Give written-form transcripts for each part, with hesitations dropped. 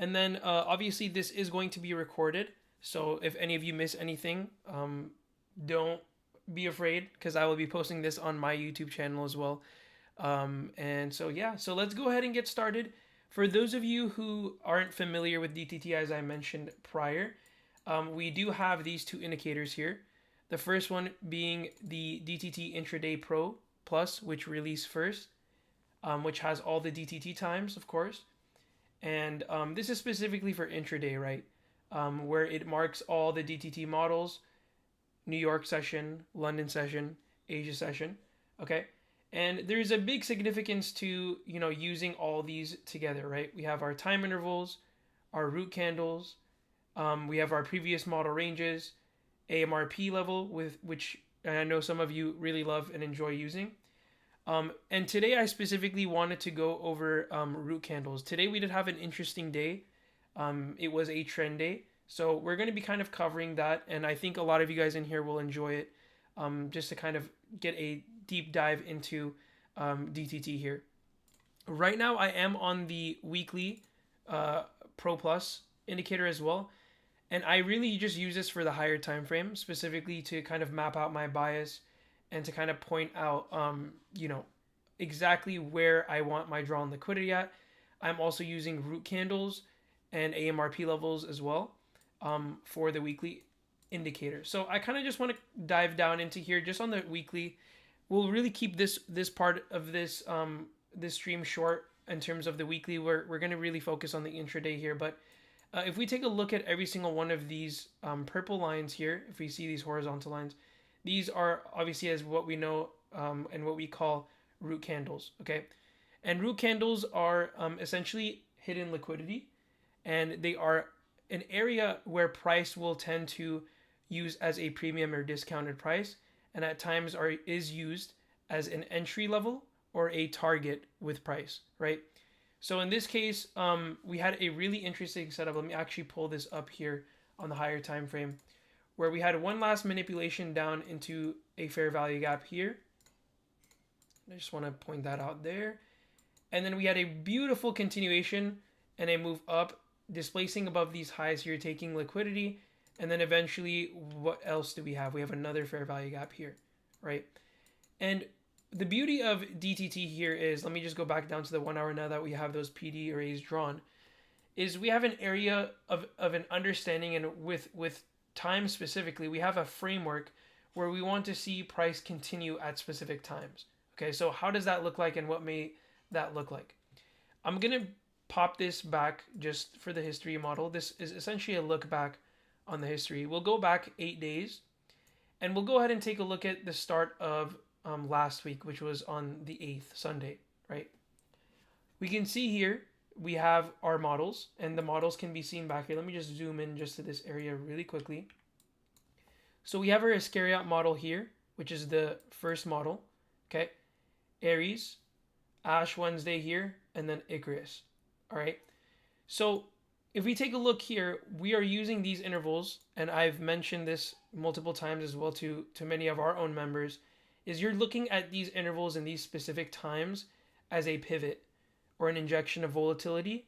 And then obviously this is going to be recorded. So if any of you miss anything, don't be afraid because I will be posting this on my YouTube channel as well. And so, yeah, so let's go ahead and get started. For those of you who aren't familiar with DTT, as I mentioned prior, we do have these two indicators here. The first one being the DTT Intraday Pro Plus, which released first, which has all the DTT times, of course. And this is specifically for intraday, right? Where it marks all the DTT models, New York session, London session, Asia session, okay? And there's a big significance to, using all these together, right? We have our time intervals, our root candles, we have our previous model ranges, AMRP level, with which I know some of you really love and enjoy using. And today I specifically wanted to go over root candles. Today we did have an interesting day. It was a trend day. So we're going to be kind of covering that. And I think a lot of you guys in here will enjoy it, just to kind of get a deep dive into DTT here. Right now I am on the weekly Pro Plus indicator as well. And I really just use this for the higher time frame, specifically to kind of map out my bias and to kind of point out, exactly where I want my drawn liquidity at. I'm also using root candles and AMRP levels as well, for the weekly indicator. So I kind of just want to dive down into here just on the weekly. We'll really keep this part of this this stream short in terms of the weekly. We're going to really focus on the intraday here, but if we take a look at every single one of these purple lines here, if we see these horizontal lines, these are obviously as what we know and what we call root candles, okay? And root candles are essentially hidden liquidity, and they are an area where price will tend to use as a premium or discounted price, and at times is used as an entry level or a target with price, right? So in this case, we had a really interesting setup. Let me actually pull this up here on the higher time frame, where we had one last manipulation down into a fair value gap here. I just want to point that out there. And then we had a beautiful continuation and a move up, displacing above these highs here, taking liquidity. And then eventually, what else do we have? We have another fair value gap here, right? And the beauty of DTT here is, let me just go back down to the 1 hour now that we have those PD arrays drawn, is we have an area of an understanding, and with time specifically, we have a framework where we want to see price continue at specific times. Okay, so how does that look like and what may that look like? I'm going to pop this back just for the history model. This is essentially a look back on the history. We'll go back 8 days and we'll go ahead and take a look at the start of last week, which was on the 8th, Sunday, right? We can see here we have our models, and the models can be seen back here. Let me just zoom in just to this area really quickly. So we have our Iscariot model here, which is the first model, okay? Aries, Ash Wednesday here, and then Icarus, all right? So if we take a look here, we are using these intervals, and I've mentioned this multiple times as well to many of our own members, is you're looking at these intervals in these specific times as a pivot or an injection of volatility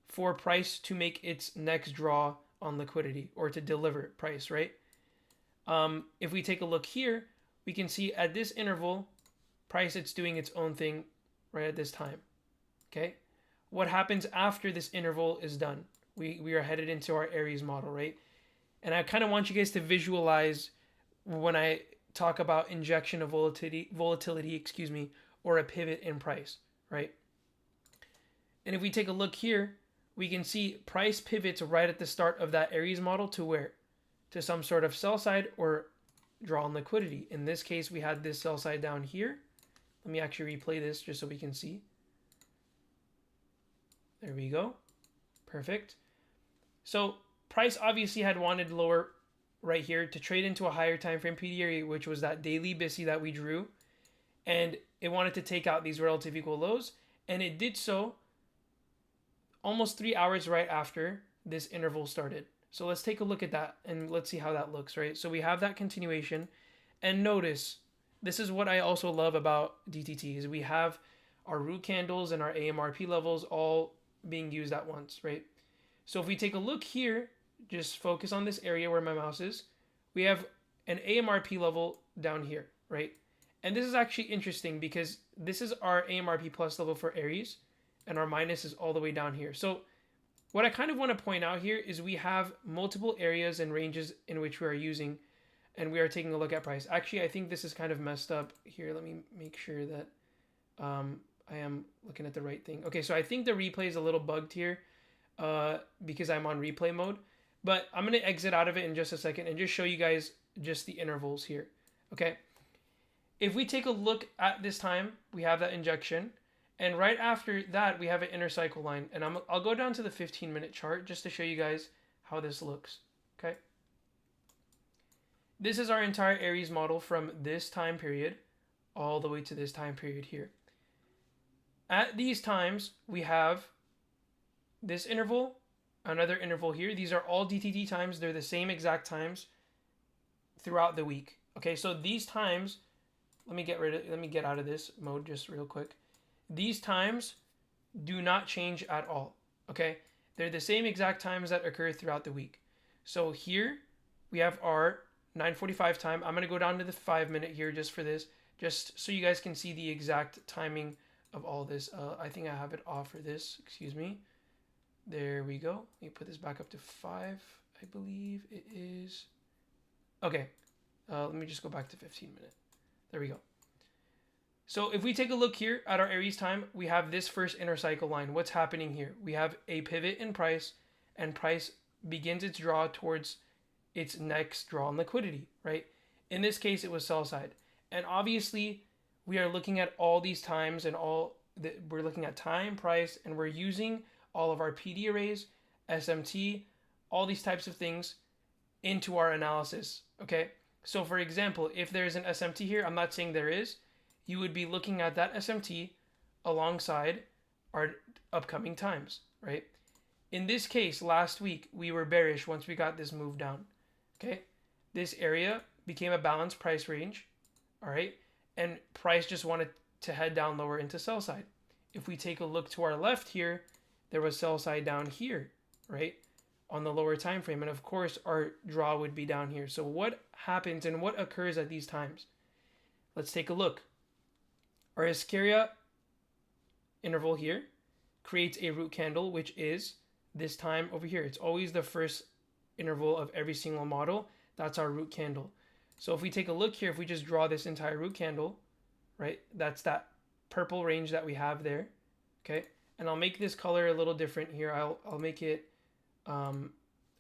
for price to make its next draw on liquidity or to deliver price, right? If we take a look here, we can see at this interval, price, it's doing its own thing right at this time, okay? What happens after this interval is done? We are headed into our Aries model, right? And I kind of want you guys to visualize when I talk about injection of volatility, or a pivot in price, right? And if we take a look here, we can see price pivots right at the start of that Aries model to where? To some sort of sell side or draw on liquidity. In this case, we had this sell side down here. Let me actually replay this just so we can see. There we go. Perfect. So price obviously had wanted lower right here to trade into a higher time frame PD area, which was that daily BISI that we drew. And it wanted to take out these relative equal lows. And it did so almost 3 hours right after this interval started. So let's take a look at that and let's see how that looks, right? So we have that continuation, and notice, this is what I also love about DTT, is we have our root candles and our AMRP levels all being used at once, right? So if we take a look here, just focus on this area where my mouse is, we have an AMRP level down here, right? And this is actually interesting because this is our AMRP plus level for Aries, and our minus is all the way down here. So what I kind of want to point out here is we have multiple areas and ranges in which we are using, and we are taking a look at price. Actually, I think this is kind of messed up here. Let me make sure that I am looking at the right thing. Okay, so I think the replay is a little bugged here because I'm on replay mode. But I'm going to exit out of it in just a second and just show you guys just the intervals here. Okay, if we take a look at this time, we have that injection. And right after that, we have an inner cycle line. And I'll go down to the 15-minute chart just to show you guys how this looks. Okay, this is our entire Aries model from this time period all the way to this time period here. At these times, we have this interval, another interval here. These are all DTT times. They're the same exact times throughout the week. Okay, so these times, let me get out of this mode just real quick. These times do not change at all. Okay, they're the same exact times that occur throughout the week. So here we have our 9:45 time. I'm going to go down to the 5-minute here just for this, just so you guys can see the exact timing of all this. I think I have it off for this. Excuse me. There we go. Let me put this back up to 5. I believe it is. Okay. Let me just go back to 15-minute. There we go. So if we take a look here at our Aries time, we have this first inner cycle line. What's happening here? We have a pivot in price, and price begins its draw towards its next draw on liquidity, right? In this case, it was sell side. And obviously, we are looking at all these times and we're looking at time, price, and we're using all of our PD arrays, SMT, all these types of things into our analysis, okay? So for example, if there's an SMT here, I'm not saying there is, you would be looking at that SMT alongside our upcoming times, right? In this case, last week, we were bearish once we got this move down, okay? This area became a balanced price range, all right? And price just wanted to head down lower into sell side. If we take a look to our left here, there was sell side down here, right? On the lower time frame. And of course, our draw would be down here. So what happens and what occurs at these times? Let's take a look. Our Iscaria interval here creates a root candle, which is this time over here. It's always the first interval of every single model. That's our root candle. So if we take a look here, if we just draw this entire root candle, right, that's that purple range that we have there, okay? And I'll make this color a little different here. I'll make it a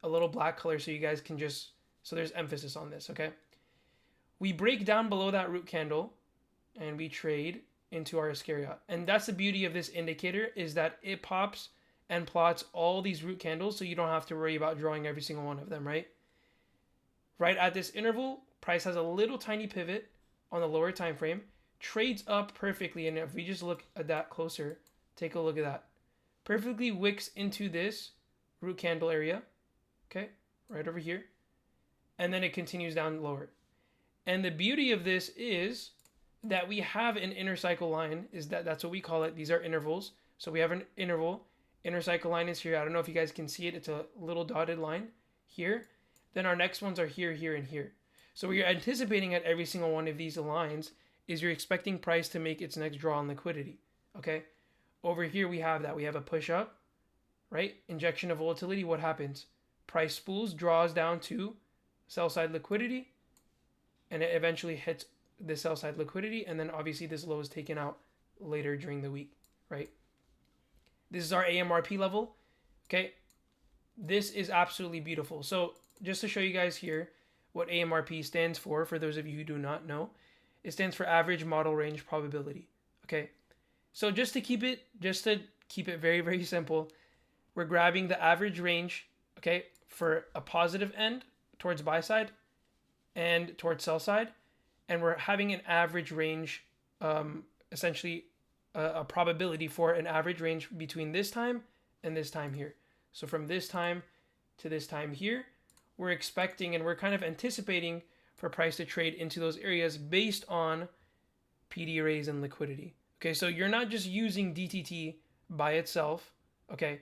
little black color so you guys can just, so there's emphasis on this, okay? We break down below that root candle and we trade into our Iscaria. And that's the beauty of this indicator, is that it pops and plots all these root candles so you don't have to worry about drawing every single one of them, right? Right at this interval, price has a little tiny pivot on the lower time frame, trades up perfectly, and if we just look at that closer, take a look at that. Perfectly wicks into this root candle area, okay, right over here, and then it continues down lower. And the beauty of this is that we have an inner cycle line, that's what we call it. These are intervals. So we have an interval. Inner cycle line is here. I don't know if you guys can see it. It's a little dotted line here. Then our next ones are here, here, and here. So what you're anticipating at every single one of these lines is you're expecting price to make its next draw on liquidity, okay? Over here we have that. We have a push up, right? Injection of volatility. What happens? Price spools, draws down to sell side liquidity, and it eventually hits the sell side liquidity, and then obviously this low is taken out later during the week, right? This is our AMRP level, okay? This is absolutely beautiful. So just to show you guys here what AMRP stands for those of you who do not know, it stands for average model range probability, okay? So just to keep it very, very simple, we're grabbing the average range, okay, for a positive end towards buy side and towards sell side, and we're having an average range, essentially a probability for an average range between this time and this time here. So from this time to this time here, we're expecting and we're kind of anticipating for price to trade into those areas based on PD arrays and liquidity. Okay, so you're not just using DTT by itself, okay?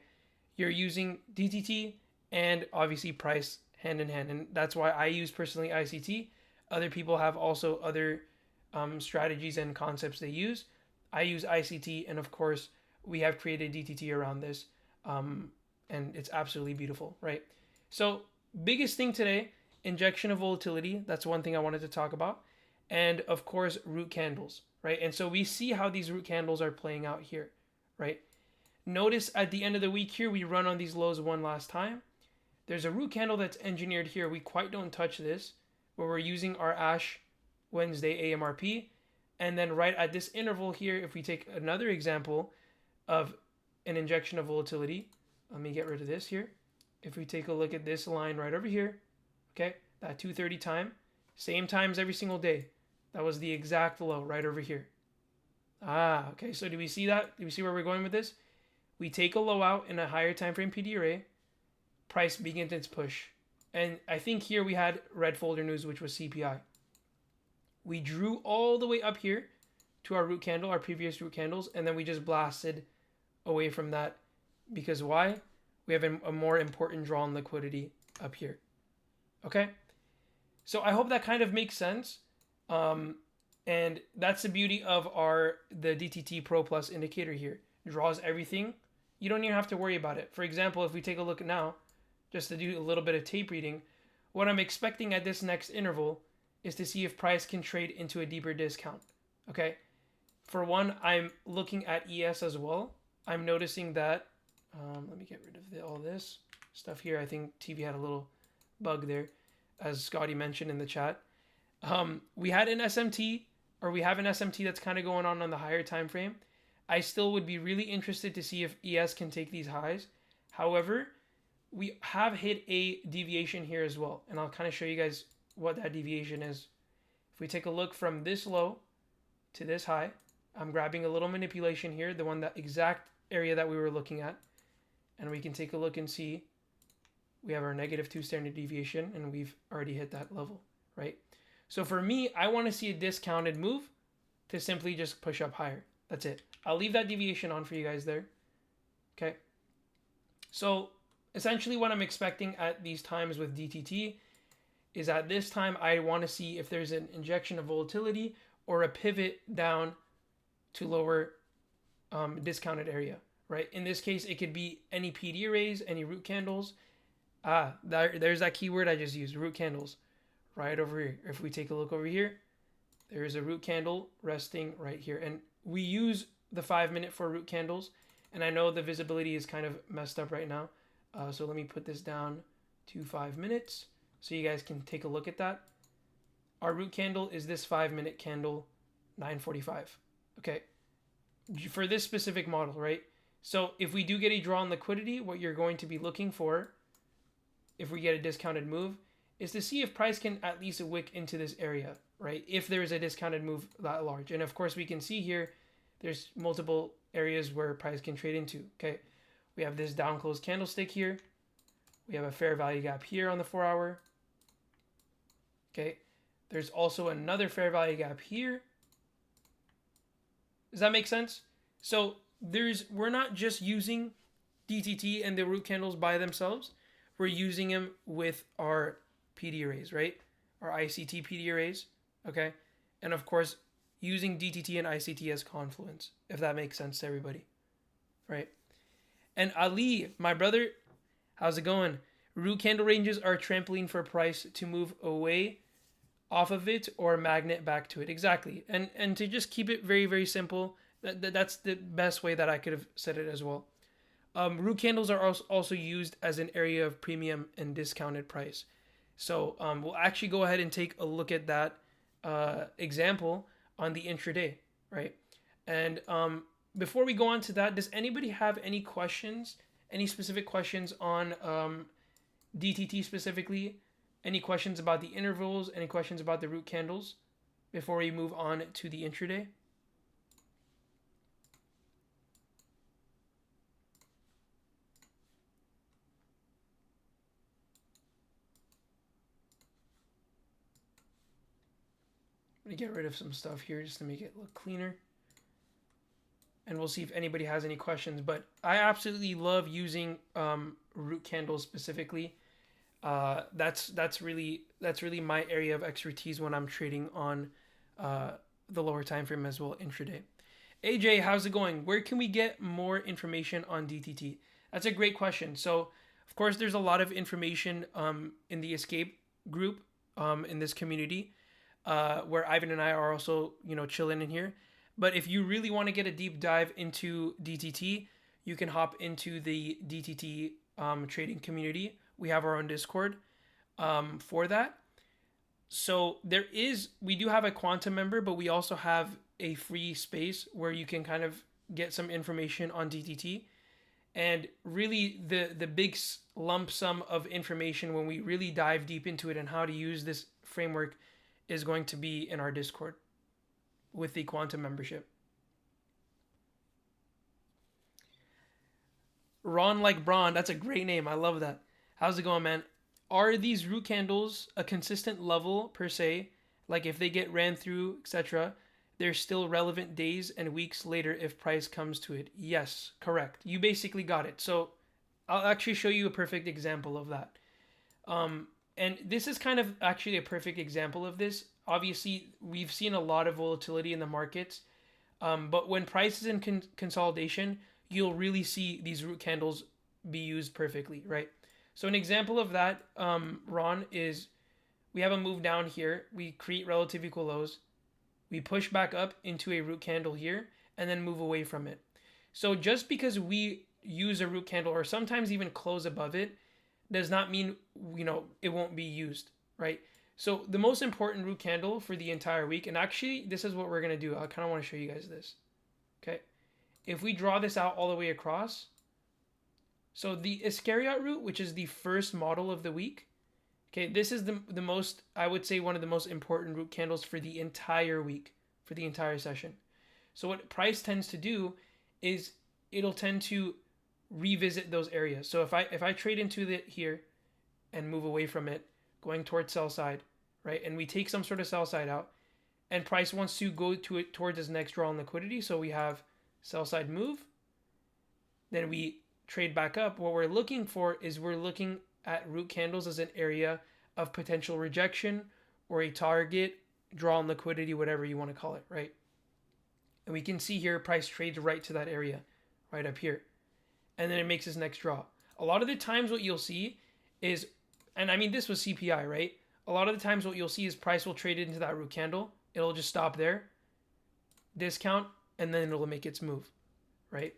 you're using DTT and obviously price hand in hand. And that's why I use personally ICT. Other people have also other strategies and concepts they use. I use ICT, and of course, we have created DTT around this, and it's absolutely beautiful, right? So, biggest thing today, injection of volatility. That's one thing I wanted to talk about, and of course, root candles, right? And so we see how these root candles are playing out here, right? Notice at the end of the week here, we run on these lows one last time. There's a root candle that's engineered here. We quite don't touch this, where we're using our Ash Wednesday AMRP. And then right at this interval here, if we take another example of an injection of volatility, let me get rid of this here. If we take a look at this line right over here, okay, that 2:30 time, same times every single day. That was the exact low right over here. Okay, so do we see that? Do we see where we're going with this? We take a low out in a higher time frame PD array, price begins its push. And I think here we had red folder news, which was CPI. We drew all the way up here to our root candle, our previous root candles, and then we just blasted away from that. Because why? We have a more important draw on liquidity up here. Okay? So I hope that kind of makes sense. And that's the beauty of the DTT Pro Plus indicator here. Draws everything. You don't even have to worry about it. For example, if we take a look now, just to do a little bit of tape reading, what I'm expecting at this next interval is to see if price can trade into a deeper discount. Okay? For one, I'm looking at ES as well. I'm noticing that, let me get rid of all this stuff here. I think TV had a little bug there, as Scotty mentioned in the chat. We had an SMT, or we have an SMT that's kind of going on the higher time frame. I still would be really interested to see if ES can take these highs. However, we have hit a deviation here as well, and I'll kind of show you guys what that deviation is. If we take a look from this low to this high, I'm grabbing a little manipulation here, that exact area that we were looking at, and we can take a look and see we have our -2 standard deviation, and we've already hit that level, right? So for me, I want to see a discounted move to simply just push up higher. That's it. I'll leave that deviation on for you guys there. Okay. So essentially what I'm expecting at these times with DTT is at this time, I want to see if there's an injection of volatility or a pivot down to lower discounted area, right? In this case, it could be any PD arrays, any root candles. There's that keyword I just used, root candles, right over here. If we take a look over here, there is a root candle resting right here. And we use the 5-minute for root candles. And I know the visibility is kind of messed up right now. So let me put this down to 5 minutes so you guys can take a look at that. Our root candle is this 5-minute candle, 9:45. Okay. For this specific model, right? So if we do get a draw on liquidity, what you're going to be looking for, if we get a discounted move, is to see if price can at least wick into this area, right? If there is a discounted move that large. And of course, we can see here, there's multiple areas where price can trade into, okay? We have this down closed candlestick here. We have a fair value gap here on the 4-hour. Okay. There's also another fair value gap here. Does that make sense? So we're not just using DTT and the root candles by themselves. We're using them with our PD arrays, right? Our ICT PD arrays, okay? And of course, using DTT and ICT as confluence, if that makes sense to everybody, right? And Ali, my brother, how's it going? Root candle ranges are a trampoline for price to move away off of it or magnet back to it. Exactly. And to just keep it very, very simple, that's the best way that I could have said it as well. Root candles are also used as an area of premium and discounted price. So we'll actually go ahead and take a look at that example on the intraday, right? And before we go on to that, does anybody have any questions, any specific questions on DTT specifically? Any questions about the intervals? Any questions about the root candles before we move on to the intraday? I'm going to get rid of some stuff here just to make it look cleaner. and we'll see if anybody has any questions. But I absolutely love using root candles specifically. That's really my area of expertise when I'm trading on the lower time frame as well, intraday. AJ, how's it going? Where can we get more information on DTT? That's a great question. So, of course, there's a lot of information in the Escape group in this community where Ivan and I are also, chilling in here. But if you really want to get a deep dive into DTT, you can hop into the DTT trading community. We have our own Discord for that. So we do have a quantum member, but we also have a free space where you can kind of get some information on DTT. And really the big lump sum of information when we really dive deep into it and how to use this framework is going to be in our Discord with the quantum membership. Ron like Braun, that's a great name. I love that. How's it going, man? Are these root candles a consistent level per se? Like if they get ran through, etc., they're still relevant days and weeks later if price comes to it? Yes, correct. You basically got it. So I'll actually show you a perfect example of that. And this is kind of actually a perfect example of this. Obviously, we've seen a lot of volatility in the markets, but when price is in consolidation, you'll really see these root candles be used perfectly, right? So an example of that, Ron, is we have a move down here. We create relative equal lows. We push back up into a root candle here and then move away from it. So just because we use a root candle or sometimes even close above it does not mean, it won't be used, right? So the most important root candle for the entire week, and actually this is what we're going to do. I kind of want to show you guys this. Okay. If we draw this out all the way across, so the Iscariot root, which is the first model of the week, okay, this is the most, I would say, one of the most important root candles for the entire week, for the entire session. So what price tends to do is it'll tend to revisit those areas. So if I trade into it here and move away from it, going towards sell side, right, and we take some sort of sell side out, and price wants to go to it towards its next draw on liquidity, so we have sell side move, then we trade back up. What we're looking for is we're looking at root candles as an area of potential rejection or a target, draw on liquidity, whatever you want to call it, right? And we can see here price trades right to that area, right up here. And then it makes its next draw. A lot of the times what you'll see is, and I mean this was CPI, right? A lot of the times what you'll see is price will trade into that root candle. It'll just stop there, discount, and then it'll make its move, right?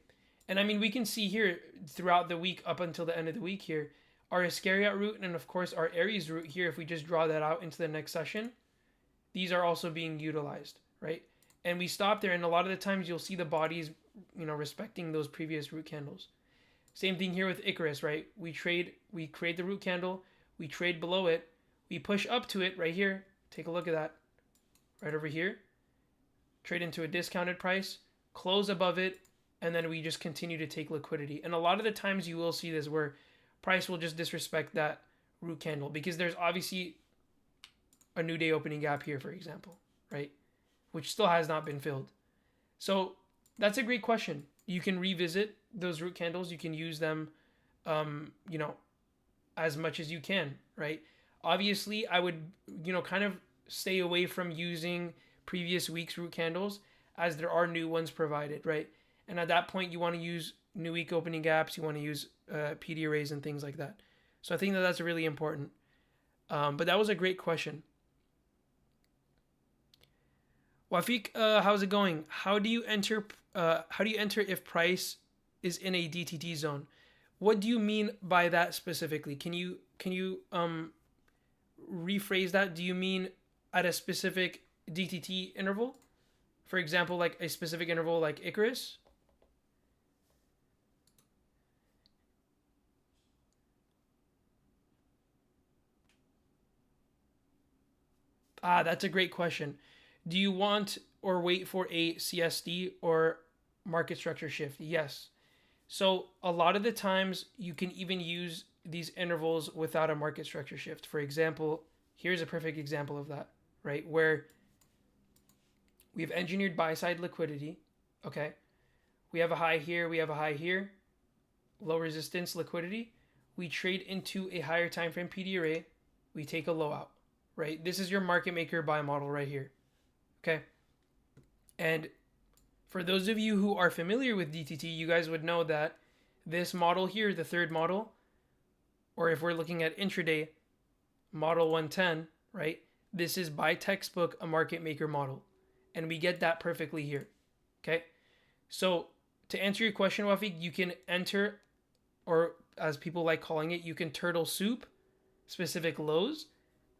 And I mean, we can see here throughout the week up until the end of the week here, our Iscariot root and of course our Aries root here, if we just draw that out into the next session, these are also being utilized, right? And we stop there, and a lot of the times you'll see the bodies, respecting those previous root candles. Same thing here with Icarus, right? We create the root candle, we trade below it, we push up to it right here. Take a look at that, right over here. Trade into a discounted price, close above it, and then we just continue to take liquidity. And a lot of the times you will see this where price will just disrespect that root candle because there's obviously a new day opening gap here, for example, right? Which still has not been filled. So that's a great question. You can revisit those root candles. You can use them, as much as you can, right? Obviously, I would, kind of stay away from using previous week's root candles as there are new ones provided, right? And at that point, you want to use new week opening gaps. You want to use PD arrays and things like that. So I think that that's really important. But that was a great question. Wafik, how's it going? How do you enter if price is in a DTT zone? What do you mean by that specifically? Can you rephrase that? Do you mean at a specific DTT interval? For example, like a specific interval like Icarus? That's a great question. Do you want or wait for a CSD or market structure shift? Yes. So a lot of the times you can even use these intervals without a market structure shift. For example, here's a perfect example of that, right? Where we've engineered buy side liquidity, okay? We have a high here, we have a high here, low resistance, liquidity. We trade into a higher time frame PDRA, we take a low out, right? This is your market maker buy model right here, okay? And for those of you who are familiar with DTT, you guys would know that this model here, the third model, or if we're looking at intraday, model 110, right? This is by textbook a market maker model. And we get that perfectly here, okay? So to answer your question, Wafik, you can enter, or as people like calling it, you can turtle soup specific lows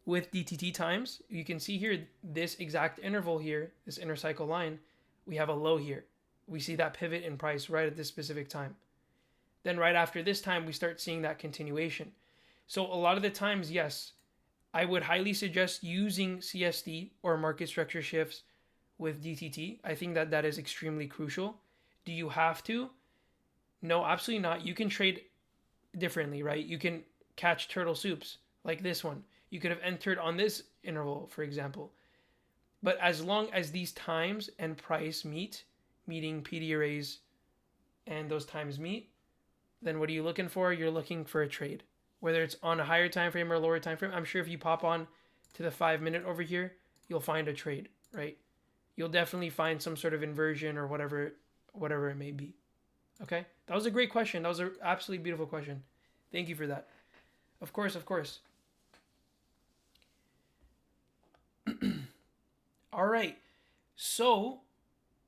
with DTT times. You can see here, this exact interval here, this intercycle line, we have a low here. We see that pivot in price right at this specific time. Then right after this time, we start seeing that continuation. So a lot of the times, yes, I would highly suggest using CSD or market structure shifts with DTT. I think that that is extremely crucial. Do you have to? No, absolutely not. You can trade differently, right? You can catch turtle soups like this one. You could have entered on this interval, for example. But as long as these times and price meet, meeting PDRAs and those times meet, then what are you looking for? You're looking for a trade. Whether it's on a higher time frame or a lower time frame, I'm sure if you pop on to the 5 minute over here, you'll find a trade, right? You'll definitely find some sort of inversion or whatever it may be. Okay? That was a great question. That was an absolutely beautiful question. Thank you for that. Of course, of course. All right. So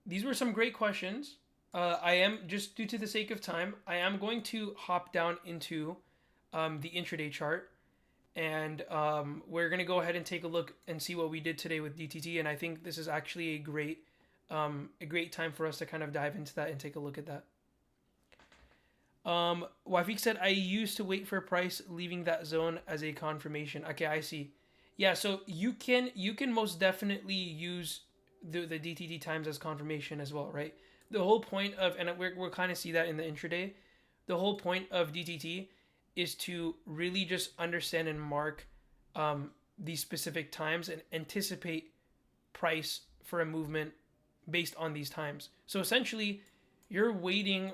these were some great questions. I am, just due to the sake of time, I am going to hop down into the intraday chart, and we're going to go ahead and take a look and see what we did today with DTT. And I think this is actually a great time for us to kind of dive into that and take a look at that. Wafik said, I used to wait for a price leaving that zone as a confirmation. Okay, I see. Yeah, so you can most definitely use the DTT times as confirmation as well, right? The whole point of, and we'll kind of see that in the intraday, the whole point of DTT is to really just understand and mark these specific times and anticipate price for a movement based on these times. So essentially, you're waiting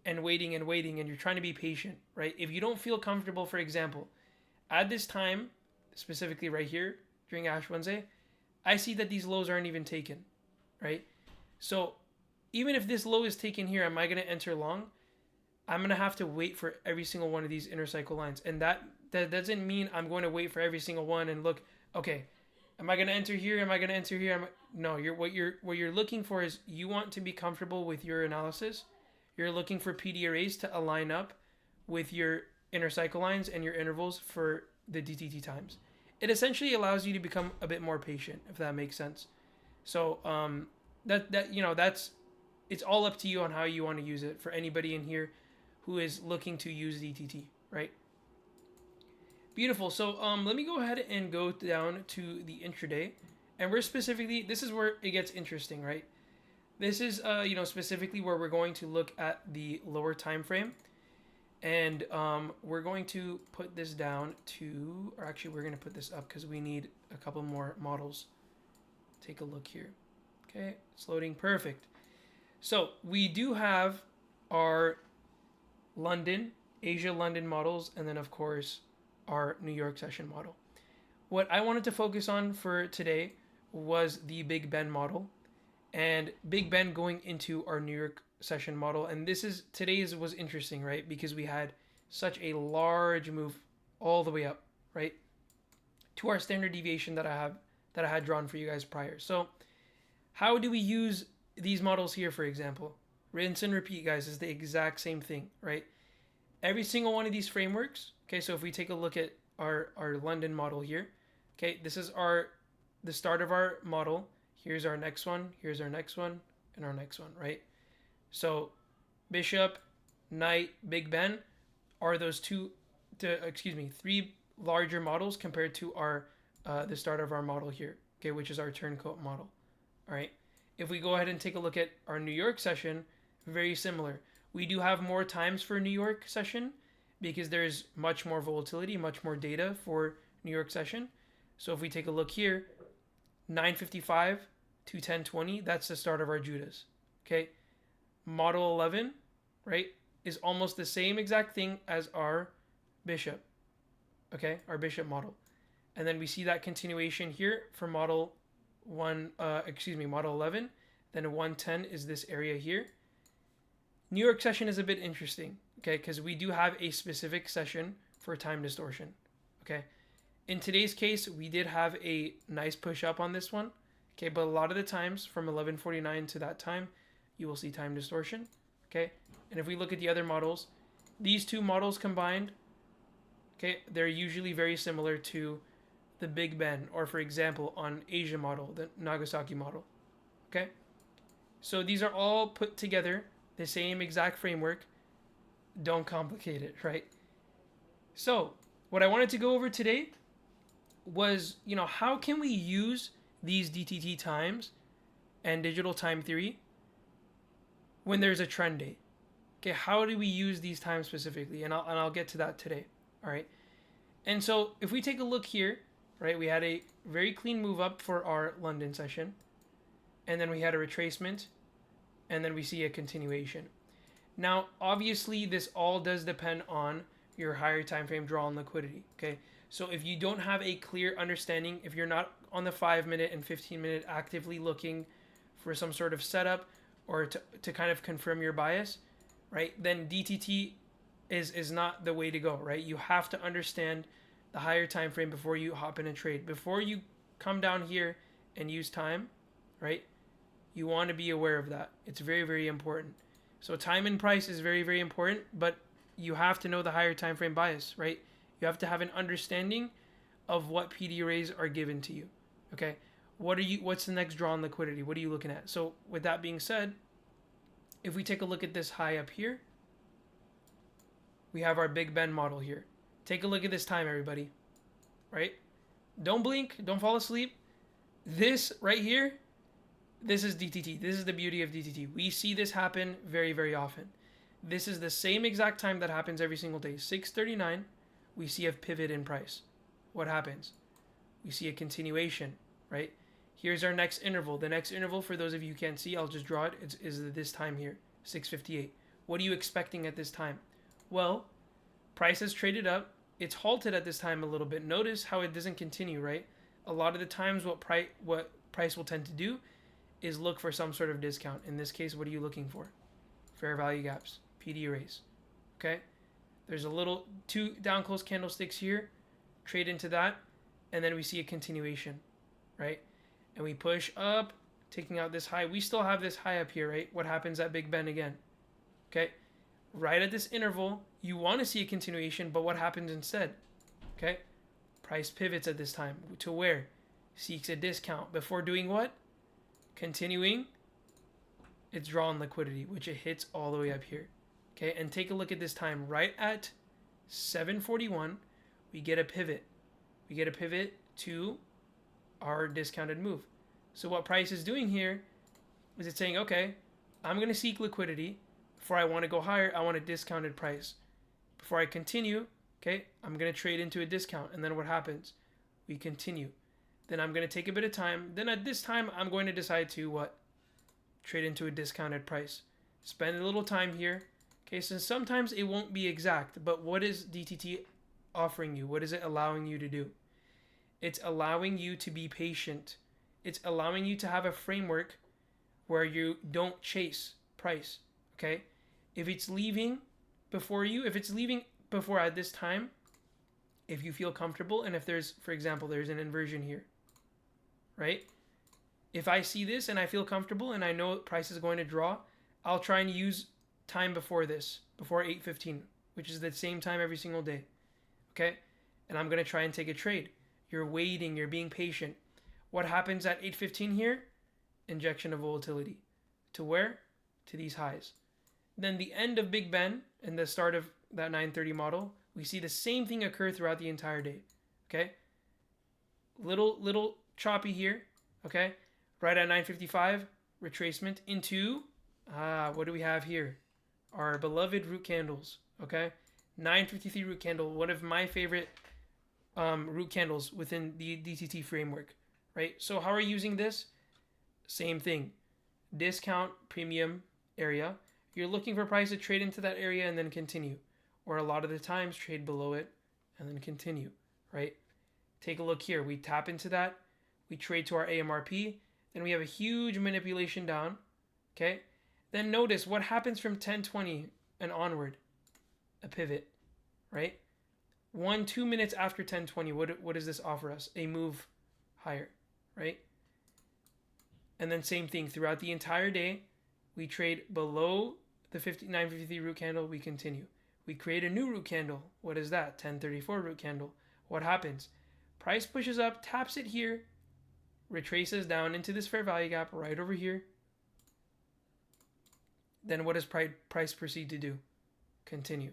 and waiting and waiting, and you're trying to be patient, right? If you don't feel comfortable, for example, at this time, specifically right here during Ash Wednesday, I see that these lows aren't even taken, right? So even if this low is taken here, am I going to enter long? I'm going to have to wait for every single one of these inner cycle lines. And that doesn't mean I'm going to wait for every single one and look, okay, am I going to enter here? Am I going to enter here? No, what you're looking for is, you want to be comfortable with your analysis. You're looking for PDRAs to align up with your inner cycle lines and your intervals for the DTT times. It essentially allows you to become a bit more patient, if that makes sense. So that's it's all up to you on how you want to use it, for anybody in here who is looking to use DTT, right? Beautiful. So let me go ahead and go down to the intraday, and we're specifically, this is where it gets interesting, right? This is specifically where we're going to look at the lower time frame, and we're going to put this down to, or actually we're going to put this up because we need a couple more models. Take a look here. Okay, it's loading. Perfect. So we do have our Asia London models, and then of course our New York session model. What I wanted to focus on for today was the Big Ben model, and Big Ben going into our New York session model. And today's was interesting, right? Because we had such a large move all the way up, right, to our standard deviation that I had drawn for you guys prior. So how do we use these models here, for example? Rinse and repeat, guys, is the exact same thing, right? Every single one of these frameworks, okay, so if we take a look at our London model here, okay, this is the start of our model. Here's our next one, here's our next one, and our next one, right? So Bishop, Knight, Big Ben are those three larger models compared to our the start of our model here, okay, which is our turncoat model. All right. If we go ahead and take a look at our New York session, very similar. We do have more times for New York session because there's much more volatility, much more data for New York session. So if we take a look here, 9:55 to 10:20, that's the start of our Judas. Okay. model 11, right, is almost the same exact thing as our bishop, okay, our bishop model. And then we see that continuation here for model model 11. Then 110 is this area here. New York session is a bit interesting, okay, because we do have a specific session for time distortion, okay. In today's case, we did have a nice push up on this one, okay, but a lot of the times from 11:49 to that time, you will see time distortion, okay. And if we look at the other models, these two models combined, okay, they're usually very similar to the Big Ben, or for example, on Asia model, the Nagasaki model, okay. So these are all put together, the same exact framework. Don't complicate it, right? So what I wanted to go over today was, how can we use these DTT times and digital time theory when there's a trend day? Okay, how do we use these times specifically? And I'll get to that today. All right. And so if we take a look here, right, we had a very clean move up for our London session, and then we had a retracement, and then we see a continuation. Now, obviously, this all does depend on your higher time frame draw and liquidity. Okay, so if you don't have a clear understanding, if you're not on the 5-minute and 15-minute actively looking for some sort of setup or to kind of confirm your bias, right, then DTT is not the way to go, right? You have to understand the higher time frame before you hop in and trade. Before you come down here and use time, right, you want to be aware of that. It's very, very important. So time and price is very, very important, but you have to know the higher time frame bias, right? You have to have an understanding of what PD arrays are given to you. Okay, what's the next draw on liquidity? What are you looking at? So with that being said, if we take a look at this high up here, we have our Big Ben model here. Take a look at this time, everybody, right? Don't blink, don't fall asleep. This right here, this is DTT. This is the beauty of DTT. We see this happen very, very often. This is the same exact time that happens every single day. 6:39, we see a pivot in price. What happens? We see a continuation, right? Here's our next interval. The next interval, for those of you who can't see, I'll just draw it. Is this time here, 6:58. What are you expecting at this time? Well, price has traded up. It's halted at this time a little bit. Notice how it doesn't continue, right? A lot of the times what price will tend to do is look for some sort of discount. In this case, what are you looking for? Fair value gaps, PD arrays, okay? There's a little 2 down close candlesticks here, trade into that, and then we see a continuation, right? And we push up, taking out this high. We still have this high up here, right? What happens at Big Ben again? Okay, right at this interval, you want to see a continuation, but what happens instead? Okay, price pivots at this time to where? Seeks a discount before doing what? Continuing its draw on liquidity, which it hits all the way up here. Okay, and take a look at this time. Right at 7:41, we get a pivot. We get a pivot to our discounted move. So what price is doing here is it's saying, okay, I'm going to seek liquidity. Before I want to go higher, I want a discounted price. Before I continue, okay, I'm going to trade into a discount. And then what happens? We continue. Then I'm going to take a bit of time. Then at this time, I'm going to decide to what? Trade into a discounted price. Spend a little time here. Okay, so sometimes it won't be exact, but what is DTT offering you? What is it allowing you to do? It's allowing you to be patient. It's allowing you to have a framework where you don't chase price, okay? If it's leaving before you, if it's leaving before at this time, if you feel comfortable, and if there's, for example, there's an inversion here, right? If I see this and I feel comfortable and I know price is going to draw, I'll try and use time before this, before 8:15, which is the same time every single day, okay? And I'm going to try and take a trade. You're waiting, you're being patient. What happens at 8:15 here? Injection of volatility. To where? To these highs. Then the end of Big Ben and the start of that 9:30 model, we see the same thing occur throughout the entire day, okay? Little choppy here, okay? Right at 9:55, retracement into, what do we have here? Our beloved root candles, okay? 9:53 root candle, one of my favorite root candles within the DTT framework, right? So how are you using this? Same thing. Discount premium area. You're looking for price to trade into that area and then continue. Or a lot of the times trade below it and then continue, right? Take a look here. We tap into that. We trade to our AMRP. Then we have a huge manipulation down, okay? Then notice what happens from 10:20 and onward. A pivot, right? 1-2 minutes after 10:20, what does this offer us? A move higher, right? And then same thing throughout the entire day. We trade below the 953 root candle, we continue. We create a new root candle. What is that? 1034 root candle. What happens? Price pushes up, taps it here, retraces down into this fair value gap right over here. Then what does price proceed to do? Continue.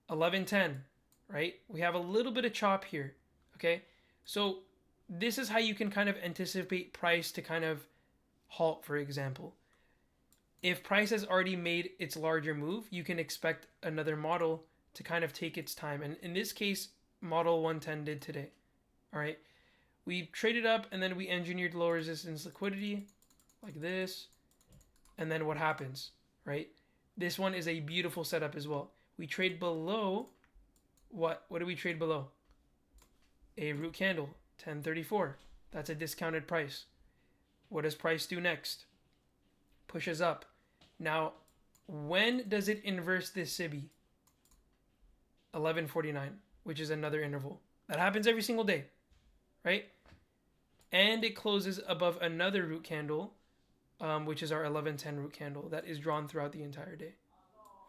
11:10, right? We have a little bit of chop here, okay? So this is how you can kind of anticipate price to kind of halt, for example. If price has already made its larger move, you can expect another model to kind of take its time. And in this case, model 110 did today. All right. We traded up and then we engineered low resistance liquidity like this. And then what happens, right? This one is a beautiful setup as well. We trade below what? What do we trade below? A root candle, 1034. That's a discounted price. What does price do next? Pushes up. Now, when does it inverse this SIBI? 11:49, which is another interval. That happens every single day, right? And it closes above another root candle, which is our 11:10 root candle that is drawn throughout the entire day.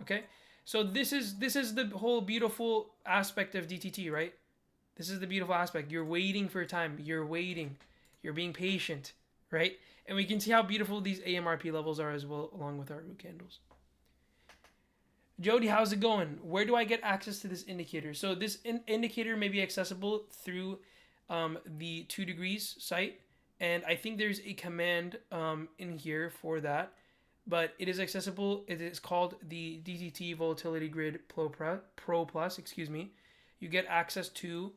Okay, so this is the whole beautiful aspect of DTT, right? This is the beautiful aspect. You're waiting for time. You're waiting. You're being patient, right? And we can see how beautiful these AMRP levels are as well, along with our root candles. Jody, how's it going? Where do I get access to this indicator? So this indicator may be accessible through the Toodegrees site. And I think there's a command in here for that. But it is accessible. It is called the DTT Volatility Grid Pro Plus. Excuse me. You get access to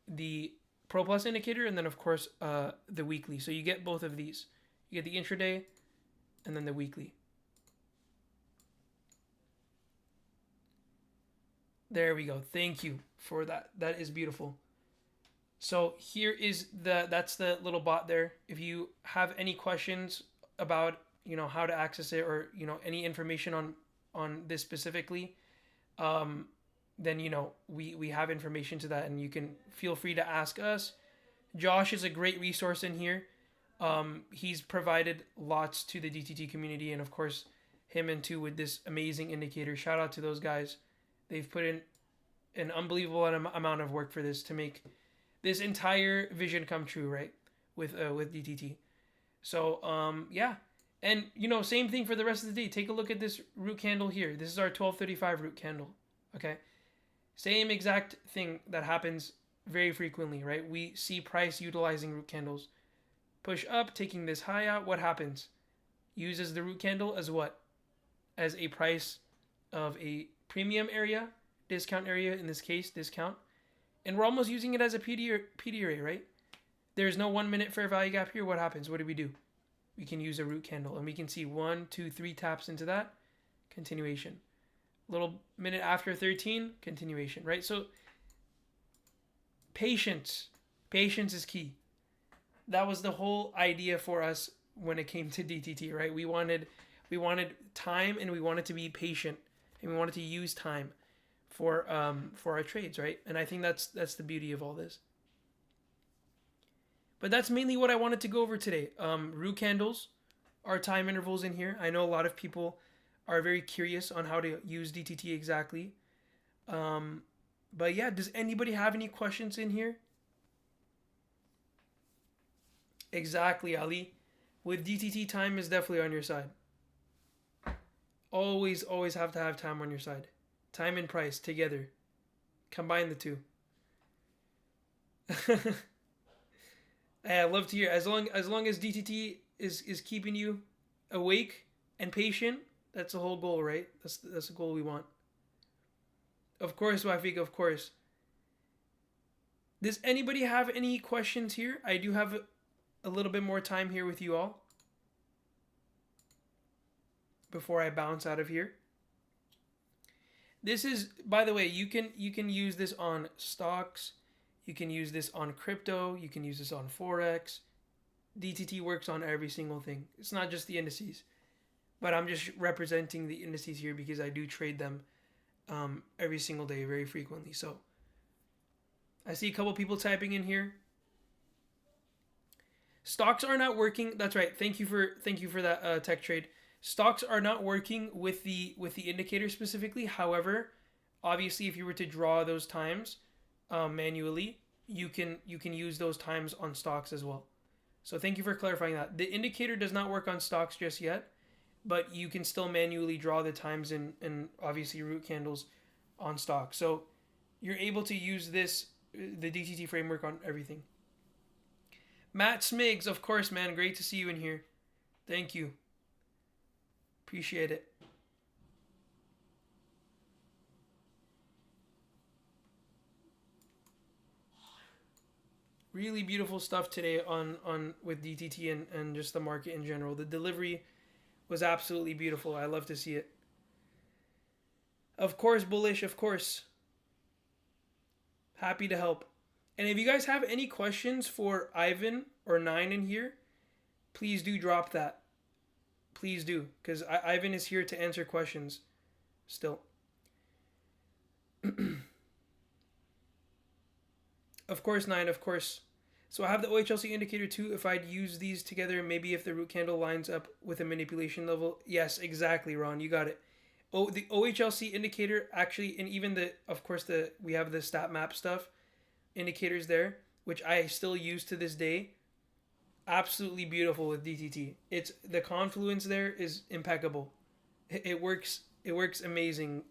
the Pro Plus indicator and then, of course, the weekly. So you get both of these. You get the intraday and then the weekly. There we go. Thank you for that. That is beautiful. So here is that's the little bot there. If you have any questions about, how to access it or, any information on this specifically, then, we have information to that and you can feel free to ask us. Josh is a great resource in here. He's provided lots to the DTT community and, of course, him and too with this amazing indicator. Shout out to those guys. They've put in an unbelievable amount of work for this to make this entire vision come true, right? With DTT. So, yeah. And, same thing for the rest of the day. Take a look at this root candle here. This is our 1235 root candle, okay? Same exact thing that happens very frequently, right? We see price utilizing root candles. Push up, taking this high out. What happens? Uses the root candle as what? As a price of a premium area, discount area, in this case, discount. And we're almost using it as a PD array, right? There's no 1 minute fair value gap here. What happens? What do? We can use a root candle and we can see 1, 2, 3 taps into that. Continuation. Little minute after 13, continuation, right? So patience is key. That was the whole idea for us when it came to DTT, right? We wanted time and we wanted to be patient and we wanted to use time for our trades, right? And I think that's the beauty of all this. But that's mainly what I wanted to go over today. Root candles are time intervals in here. I know a lot of people are very curious on how to use DTT exactly. But yeah, does anybody have any questions in here? Exactly, Ali. With DTT, time is definitely on your side. Always have to have time on your side. Time and price together. Combine the two. I love to hear. As long as DTT is keeping you awake and patient, that's the whole goal, right? That's the goal we want. Of course, Wafik, of course. Does anybody have any questions here? I do have a little bit more time here with you all. before I bounce out of here. This is, by the way, you can use this on stocks, you can use this on crypto, you can use this on forex. DTT works on every single thing. It's not just the indices, but I'm just representing the indices here because I do trade them every single day, very frequently. So I see a couple people typing in here. Stocks are not working. That's right. Thank you for that tech trade. Stocks are not working with the indicator specifically. However, obviously, if you were to draw those times manually, you can use those times on stocks as well. So thank you for clarifying that. The indicator does not work on stocks just yet, but you can still manually draw the times and obviously root candles on stock. So you're able to use this, the DTT framework, on everything. Matt Smiggs, of course, man. Great to see you in here. Thank you. Appreciate it. Really beautiful stuff today on with DTT and just the market in general. The delivery was absolutely beautiful. I love to see it. Of course, bullish, of course. Happy to help. And if you guys have any questions for Ivan or Nine in here, please do drop that. Please do, because Ivan is here to answer questions still. Of course, Nine, of course. So I have the OHLC indicator too. If I'd use these together, maybe if the root candle lines up with a manipulation level. Yes, exactly, Ron. You got it. Oh, the OHLC indicator actually, and even we have the stat map stuff, indicators there, which I still use to this day. Absolutely beautiful with DTT. It's the confluence there is impeccable. It works amazing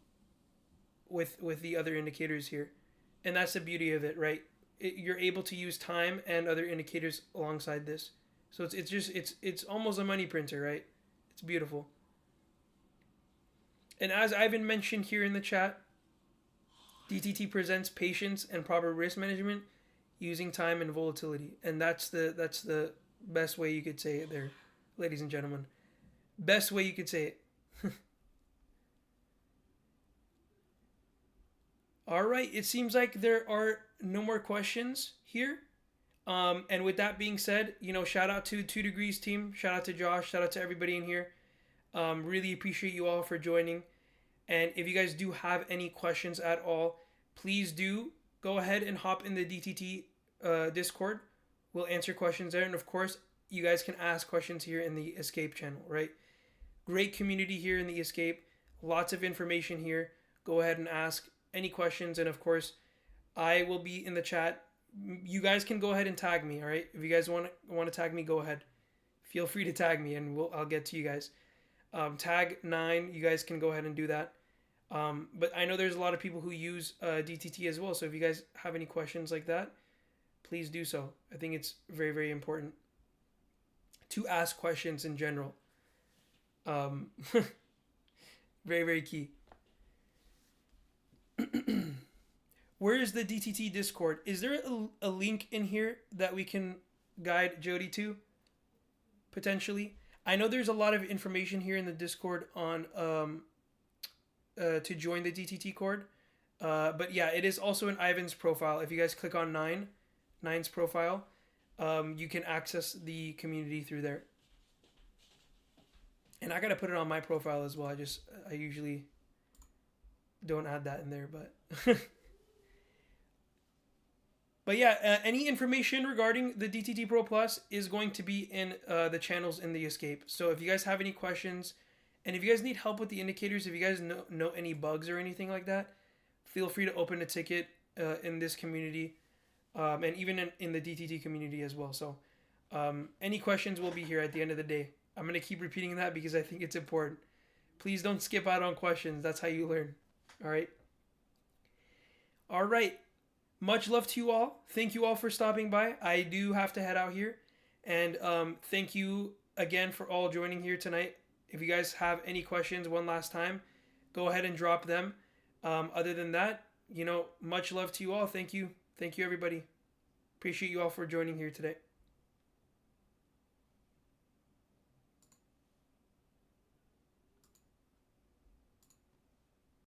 with the other indicators here, and that's the beauty of it, right? You're able to use time and other indicators alongside this, so it's almost a money printer, right? It's beautiful. And as Ivan mentioned here in the chat, DTT presents patience and proper risk management using time and volatility, and that's the best way you could say it there, ladies and gentlemen. Best way you could say it. All right, it seems like there are no more questions here. And with that being said, shout out to Toodegrees team, shout out to Josh, shout out to everybody in here. Really appreciate you all for joining. And if you guys do have any questions at all, please do go ahead and hop in the DTT Discord. We'll answer questions there. And of course, you guys can ask questions here in the Escape channel, right? Great community here in the Escape. Lots of information here. Go ahead and ask any questions. And of course, I will be in the chat. You guys can go ahead and tag me, all right? If you guys want to tag me, go ahead. Feel free to tag me and I'll get to you guys. Tag 9, you guys can go ahead and do that. But I know there's a lot of people who use DTT as well. So if you guys have any questions like that, please do so. I think it's very, very important to ask questions in general. Very, very key. Where is the DTT Discord? Is there a link in here that we can guide Jody to? Potentially. I know there's a lot of information here in the Discord on to join the DTT cord. But yeah, it is also in Ivan's profile. If you guys click on Nine's profile, you can access the community through there. And I gotta put it on my profile as well. I usually don't add that in there, but but yeah, any information regarding the DTT Pro Plus is going to be in the channels in the Escape. So if you guys have any questions, and if you guys need help with the indicators, if you guys know any bugs or anything like that, feel free to open a ticket in this community, and even in the DTT community as well. So any questions will be here at the end of the day. I'm going to keep repeating that because I think it's important. Please don't skip out on questions. That's how you learn. All right. All right. Much love to you all. Thank you all for stopping by. I do have to head out here. And thank you again for all joining here tonight. If you guys have any questions one last time, go ahead and drop them. Other than that, much love to you all. Thank you. Thank you, everybody. Appreciate you all for joining here today.